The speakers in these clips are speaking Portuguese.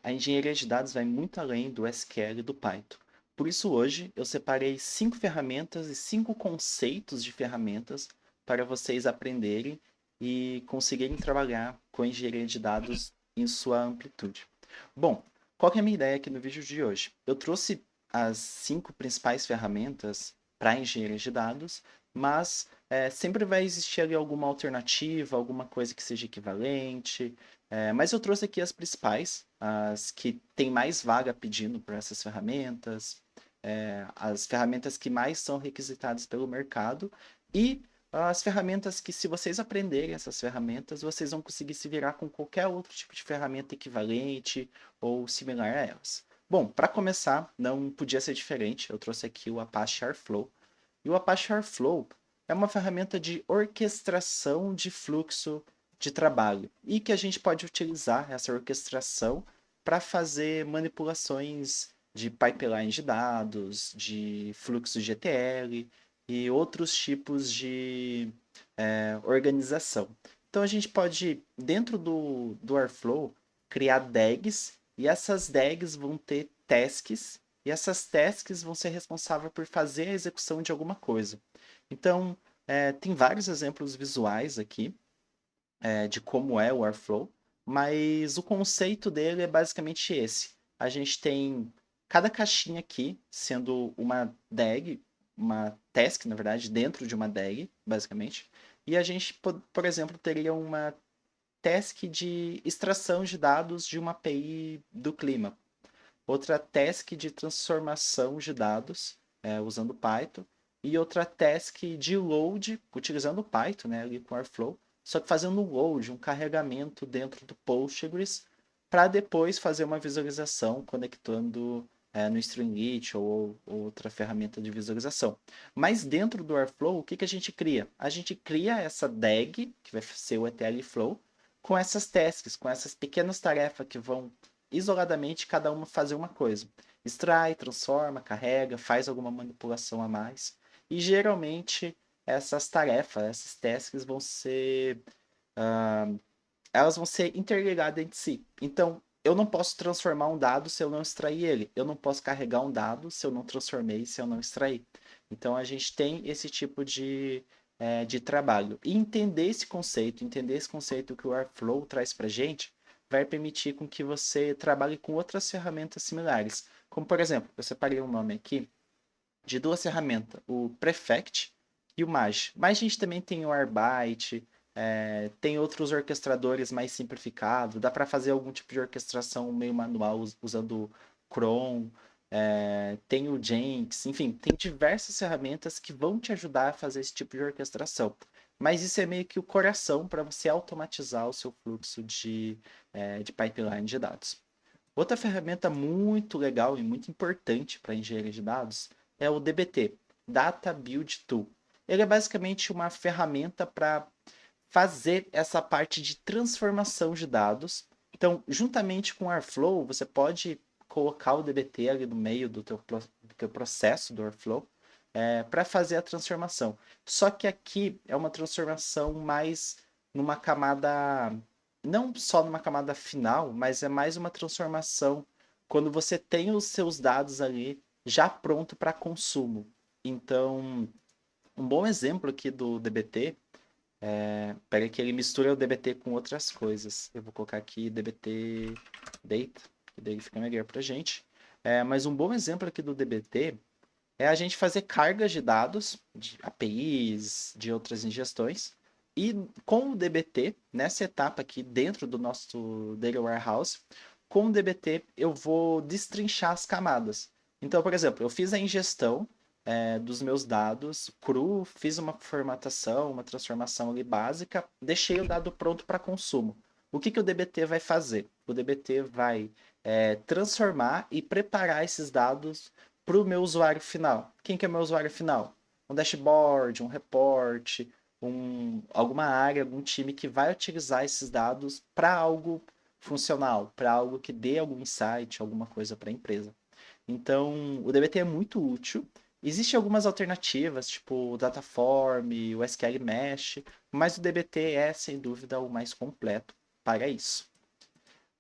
a engenharia de dados vai muito além do SQL e do Python. Por isso, hoje, eu separei 5 ferramentas e 5 conceitos de ferramentas para vocês aprenderem e conseguirem trabalhar com a engenharia de dados em sua amplitude. Bom, qual que é a minha ideia aqui no vídeo de hoje? Eu trouxe as 5 principais ferramentas para a engenharia de dados, mas sempre vai existir ali alguma alternativa, alguma coisa que seja equivalente. Mas eu trouxe aqui as principais, as que tem mais vaga pedindo por essas ferramentas, as ferramentas que mais são requisitadas pelo mercado e as ferramentas que, se vocês aprenderem essas ferramentas, vocês vão conseguir se virar com qualquer outro tipo de ferramenta equivalente ou similar a elas. Bom, para começar, não podia ser diferente. Eu trouxe aqui o Apache Airflow. E o Apache Airflow é uma ferramenta de orquestração de fluxo de trabalho e que a gente pode utilizar essa orquestração para fazer manipulações de pipeline de dados, de fluxo de ETL e outros tipos de organização. Então a gente pode, dentro do Airflow, criar DAGs e essas DAGs vão ter tasks e essas tasks vão ser responsáveis por fazer a execução de alguma coisa. Então, tem vários exemplos visuais aqui de como é o Airflow, mas o conceito dele é basicamente esse. A gente tem cada caixinha aqui sendo uma DAG, uma task, na verdade, dentro de uma DAG, basicamente. E a gente, por exemplo, teria uma task de extração de dados de uma API do clima, outra task de transformação de dados usando Python e outra task de load utilizando Python, né, ali com Airflow, só que fazendo um load, um carregamento dentro do Postgres para depois fazer uma visualização conectando no Streamlit ou outra ferramenta de visualização. Mas dentro do Airflow, o que a gente cria? A gente cria essa DAG, que vai ser o ETL Flow, com essas tasks, com essas pequenas tarefas que vão isoladamente cada uma fazer uma coisa. Extrai, transforma, carrega, faz alguma manipulação a mais. E geralmente essas tarefas, essas tasks vão ser. Uh, elas vão ser interligadas entre si. Então, eu não posso transformar um dado se eu não extrair ele. Eu não posso carregar um dado se eu não transformei, se eu não extrair. Então, a gente tem esse tipo de trabalho. E entender esse conceito que o Airflow traz para gente, vai permitir com que você trabalhe com outras ferramentas similares. Como, por exemplo, eu separei um nome aqui de 2 ferramentas, o Prefect e o Maj. Mas a gente também tem o Arbite, tem outros orquestradores mais simplificados, dá para fazer algum tipo de orquestração meio manual usando Chrome, tem o Jenks, enfim, tem diversas ferramentas que vão te ajudar a fazer esse tipo de orquestração. Mas isso é meio que o coração para você automatizar o seu fluxo de pipeline de dados. Outra ferramenta muito legal e muito importante para engenharia de dados é o DBT, Data Build Tool. Ele é basicamente uma ferramenta para fazer essa parte de transformação de dados. Então, juntamente com o Airflow, você pode colocar o DBT ali no meio do teu processo do Airflow para fazer a transformação. Só que aqui é uma transformação mais numa camada, não só numa camada final, mas é mais uma transformação quando você tem os seus dados ali já pronto para consumo. Então, um bom exemplo aqui do DBT pega que ele mistura o DBT com outras coisas. Eu vou colocar aqui DBT Data, que daí fica melhor pra gente. Mas um bom exemplo aqui do DBT é a gente fazer cargas de dados, de APIs, de outras ingestões. E com o DBT, nessa etapa aqui dentro do nosso Data Warehouse, com o DBT eu vou destrinchar as camadas. Então, por exemplo, eu fiz a ingestão dos meus dados cru, fiz uma formatação, uma transformação ali básica, deixei o dado pronto para consumo. O que o DBT vai fazer? O DBT vai transformar e preparar esses dados para o meu usuário final. Quem que é o meu usuário final? Um dashboard, um report, alguma área, algum time que vai utilizar esses dados para algo funcional, para algo que dê algum insight, alguma coisa para a empresa. Então, o DBT é muito útil. Existem algumas alternativas, tipo o Dataform, o SQL Mesh, mas o DBT é, sem dúvida, o mais completo para isso.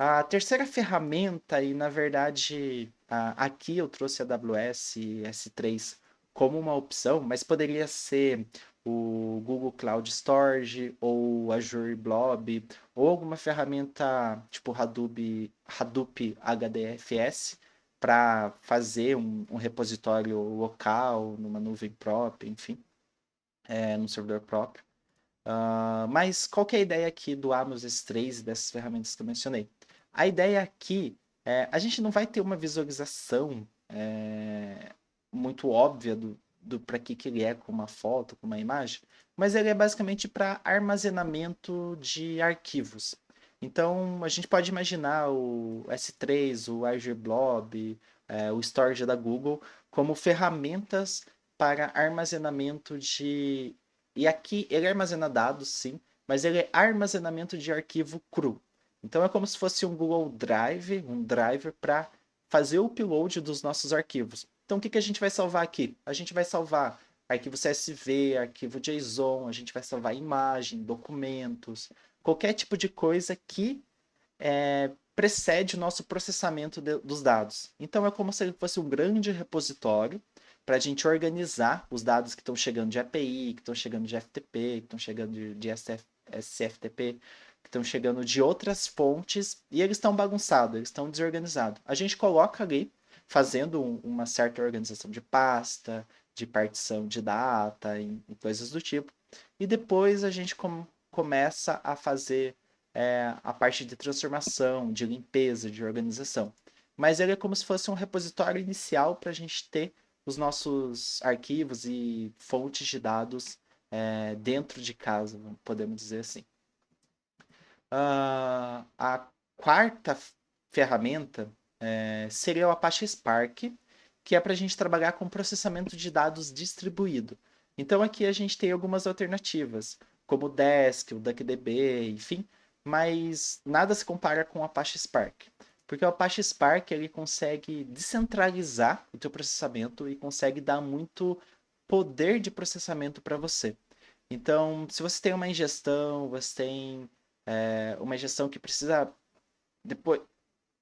A terceira ferramenta, e na verdade aqui eu trouxe a AWS S3 como uma opção, mas poderia ser o Google Cloud Storage ou Azure Blob ou alguma ferramenta tipo Hadoop HDFS para fazer um repositório local numa nuvem própria, enfim, num servidor próprio. Mas qual que é a ideia aqui do Amos S3 e dessas ferramentas que eu mencionei? A ideia aqui a gente não vai ter uma visualização muito óbvia do para que ele é com uma foto, com uma imagem, mas ele é basicamente para armazenamento de arquivos. Então a gente pode imaginar o S3, o Azure Blob, o Storage da Google como ferramentas para armazenamento de e aqui ele armazena dados, sim, mas ele é armazenamento de arquivo cru. Então é como se fosse um Google Drive, um driver para fazer o upload dos nossos arquivos. Então o que a gente vai salvar aqui? A gente vai salvar arquivo CSV, arquivo JSON, a gente vai salvar imagem, documentos, qualquer tipo de coisa que precede o nosso processamento dos dados. Então é como se ele fosse um grande repositório para a gente organizar os dados que estão chegando de API, que estão chegando de FTP, que estão chegando de SFTP, que estão chegando de outras fontes, e eles estão bagunçados, eles estão desorganizados. A gente coloca ali, fazendo uma certa organização de pasta, de partição de data e coisas do tipo, e depois a gente começa a fazer a parte de transformação, de limpeza, de organização. Mas ele é como se fosse um repositório inicial para a gente ter os nossos arquivos e fontes de dados dentro de casa, podemos dizer assim. A quarta ferramenta seria o Apache Spark, que é para a gente trabalhar com processamento de dados distribuído. Então aqui a gente tem algumas alternativas, como o Desk, o DuckDB, enfim, mas nada se compara com o Apache Spark. Porque o Apache Spark ele consegue descentralizar o teu processamento e consegue dar muito poder de processamento para você. Então, se você tem uma ingestão, você tem uma ingestão que precisa depois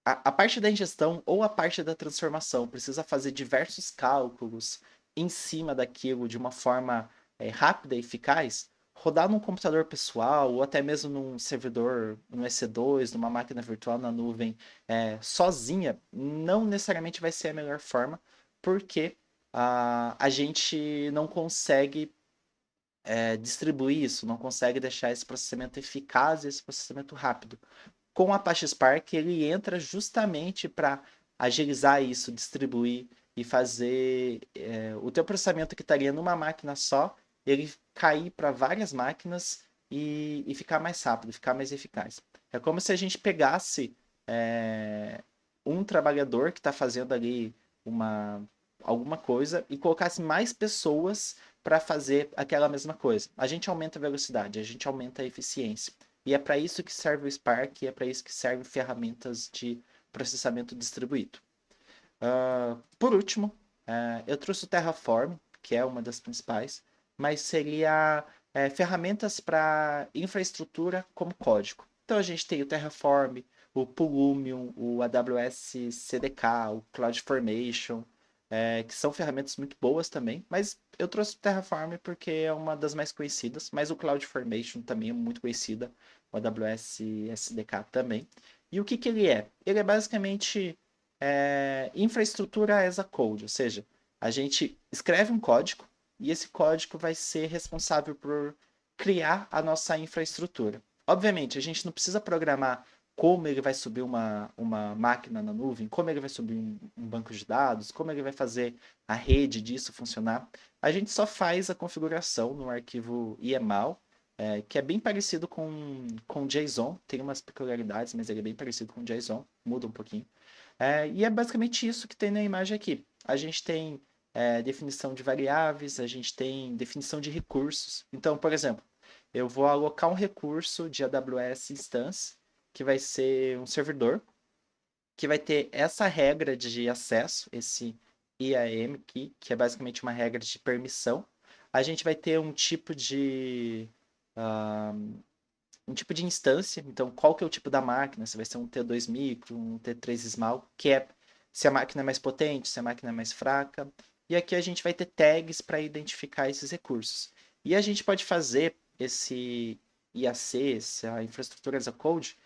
a parte da ingestão ou a parte da transformação precisa fazer diversos cálculos em cima daquilo de uma forma rápida e eficaz, rodar num computador pessoal ou até mesmo num servidor, no EC2, numa máquina virtual na nuvem, sozinha, não necessariamente vai ser a melhor forma, porque a gente não consegue distribuir isso, não consegue deixar esse processamento eficaz e esse processamento rápido. Com o Apache Spark, ele entra justamente para agilizar isso, distribuir e fazer o teu processamento que estaria numa máquina só, ele cair para várias máquinas e ficar mais rápido, ficar mais eficaz. É como se a gente pegasse um trabalhador que está fazendo ali uma, alguma coisa e colocasse mais pessoas para fazer aquela mesma coisa. A gente aumenta a velocidade, a gente aumenta a eficiência. E é para isso que serve o Spark, e é para isso que servem ferramentas de processamento distribuído. Por último, eu trouxe o Terraform, que é uma das principais, mas seria ferramentas para infraestrutura como código. Então a gente tem o Terraform, o Pulumium, o AWS CDK, o CloudFormation, que são ferramentas muito boas também, mas eu trouxe o Terraform porque é uma das mais conhecidas, mas o CloudFormation também é muito conhecida, o AWS SDK também. E o que ele é? Ele é basicamente infraestrutura as a code, ou seja, a gente escreve um código e esse código vai ser responsável por criar a nossa infraestrutura. Obviamente, a gente não precisa programar como ele vai subir uma máquina na nuvem, como ele vai subir um banco de dados, como ele vai fazer a rede disso funcionar. A gente só faz a configuração no arquivo YAML, que é bem parecido com JSON, tem umas peculiaridades, mas ele é bem parecido com JSON, muda um pouquinho. E é basicamente isso que tem na imagem aqui. A gente tem definição de variáveis, a gente tem definição de recursos. Então, por exemplo, eu vou alocar um recurso de AWS Instance, que vai ser um servidor, que vai ter essa regra de acesso, esse IAM aqui, que é basicamente uma regra de permissão. A gente vai ter um tipo de um tipo de instância. Então, qual que é o tipo da máquina? Se vai ser um T2 micro, um T3 small, que é se a máquina é mais potente, se a máquina é mais fraca. E aqui a gente vai ter tags para identificar esses recursos. E a gente pode fazer esse IAC, essa infraestrutura as a code,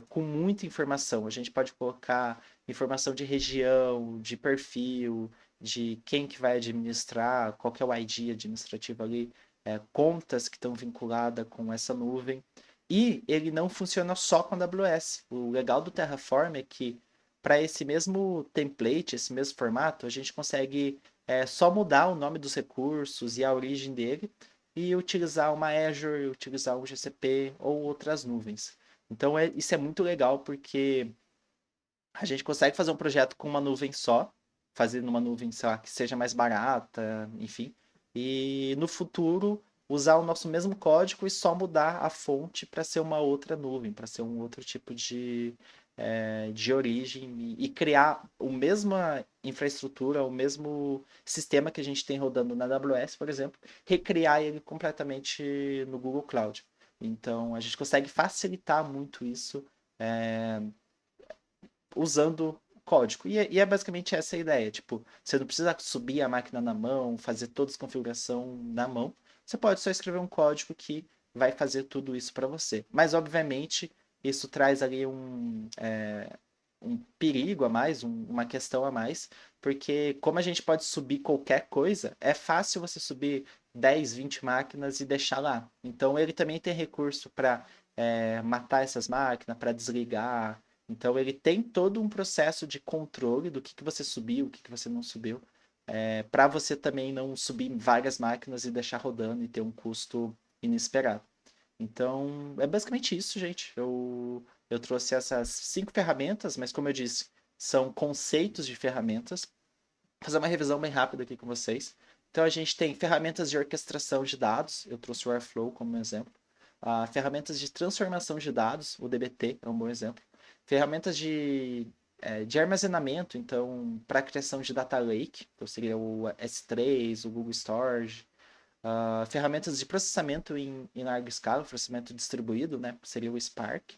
com muita informação. A gente pode colocar informação de região, de perfil, de quem que vai administrar, qual que é o ID administrativo ali, contas que estão vinculadas com essa nuvem. E ele não funciona só com a AWS. O legal do Terraform é que para esse mesmo template, esse mesmo formato, a gente consegue só mudar o nome dos recursos e a origem dele e utilizar uma Azure, utilizar um GCP ou outras nuvens. Então isso é muito legal porque a gente consegue fazer um projeto com uma nuvem só, fazer numa nuvem, sei lá, que seja mais barata, enfim. E no futuro usar o nosso mesmo código e só mudar a fonte para ser uma outra nuvem, para ser um outro tipo de origem e criar a mesma infraestrutura, o mesmo sistema que a gente tem rodando na AWS, por exemplo, recriar ele completamente no Google Cloud. Então a gente consegue facilitar muito isso usando código. E é basicamente essa a ideia. Tipo, você não precisa subir a máquina na mão, fazer toda a configuração na mão. Você pode só escrever um código que vai fazer tudo isso para você. Mas, obviamente, isso traz ali um perigo a mais, uma questão a mais, porque como a gente pode subir qualquer coisa, é fácil você subir 10, 20 máquinas e deixar lá. Então, ele também tem recurso para matar essas máquinas, para desligar, então ele tem todo um processo de controle do que você subiu, o que você não subiu, para você também não subir várias máquinas e deixar rodando e ter um custo inesperado. Então é basicamente isso, gente. Eu trouxe essas 5 ferramentas, mas como eu disse, são conceitos de ferramentas. Vou fazer uma revisão bem rápida aqui com vocês. Então a gente tem ferramentas de orquestração de dados, eu trouxe o Airflow como exemplo. Ferramentas de transformação de dados, o DBT é um bom exemplo. Ferramentas de armazenamento, então, para criação de data lake, então seria o S3, o Google Storage. Ferramentas de processamento em larga escala, processamento distribuído, né, seria o Spark.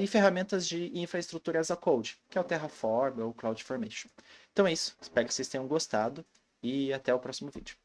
E ferramentas de infraestrutura as a code, que é o Terraform ou o CloudFormation. Então é isso, espero que vocês tenham gostado e até o próximo vídeo.